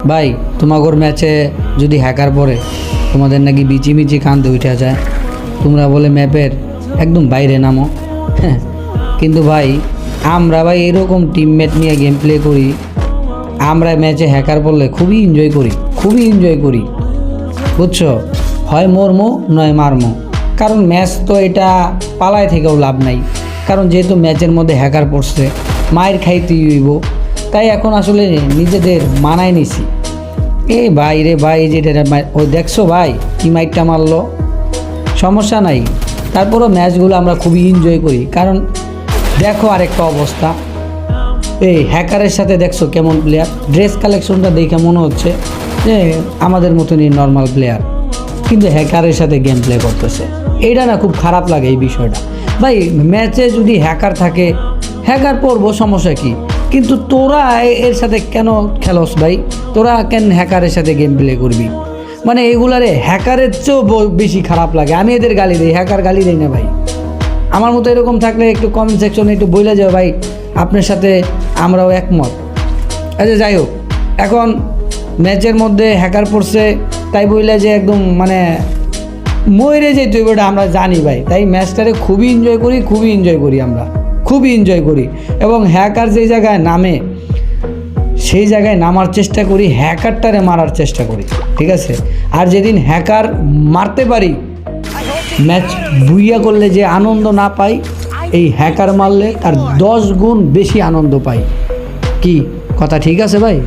ভাই তোমাগোর ম্যাচে যদি হ্যাকার পড়ে তোমাদের নাকি বিচিমিচি কান্দে উঠে যায়, তোমরা বলে ম্যাপের একদম বাইরে নামো। হ্যাঁ, কিন্তু ভাই আমরা ভাই এরকম টিমমেট নিয়ে গেম প্লে করি, আমরা ম্যাচে হ্যাকার পড়লে খুবই এনজয় করি বুঝছো। হয় মরমো নয় মারমো, কারণ ম্যাচ তো এটা পালায় থেকেও লাভ নাই, কারণ যেহেতু ম্যাচের মধ্যে হ্যাকার পড়ছে মায়ের খাইতেই হইব। তাই এখন আসলে নিজেদের মানায় নিছি। এই ভাই রে ভাই, যেটা ও দেখছো ভাই কি মাইকটা মারলো, সমস্যা নাই, তারপরও ম্যাচগুলো আমরা খুবই এনজয় করি। কারণ দেখো আরেকটা অবস্থা, এই হ্যাকারের সাথে দেখছো কেমন প্লেয়ার, ড্রেস কালেকশনটা দেখে মনে হচ্ছে যে আমাদের মতনই নর্মাল প্লেয়ার, কিন্তু হ্যাকারের সাথে গেম প্লে করতেছে। এইটা না খুব খারাপ লাগে এই বিষয়টা। ভাই ম্যাচে যদি হ্যাকার থাকে, হ্যাকার পড়বো, সমস্যা কি, কিন্তু তোরা এর সাথে কেন খেলোস ভাই? তোরা কেন হ্যাকারের সাথে গেম প্লে করবি? মানে এগুলারে হ্যাকারের চেয়েও বেশি খারাপ লাগে। আমি এদের গালি দিই, হ্যাকার গালি দেয় না ভাই। আমার মতো এরকম থাকলে একটু কমেন্ট সেকশনে একটু বলে যাও ভাই, আপনার সাথে আমরাও একমত। আচ্ছা যাই হোক, এখন ম্যাচের মধ্যে হ্যাকার পড়ছে তাই বইলে যে একদম মানে মরে যেতে হবে এটা আমরা জানি ভাই। তাই ম্যাচটারে খুবই এনজয় করি, আমরা খুবই এনজয় করি। এবং হ্যাকার যেই জায়গায় নামে সেই জায়গায় নামার চেষ্টা করি, হ্যাকারটারে মারার চেষ্টা করি, ঠিক আছে। আর যেদিন হ্যাকার মারতে পারি, ম্যাচ বুইয়া করলে যে আনন্দ না পাই, এই হ্যাকার মারলে তার 10 গুণ বেশি আনন্দ পাই। কি কথা ঠিক আছে ভাই?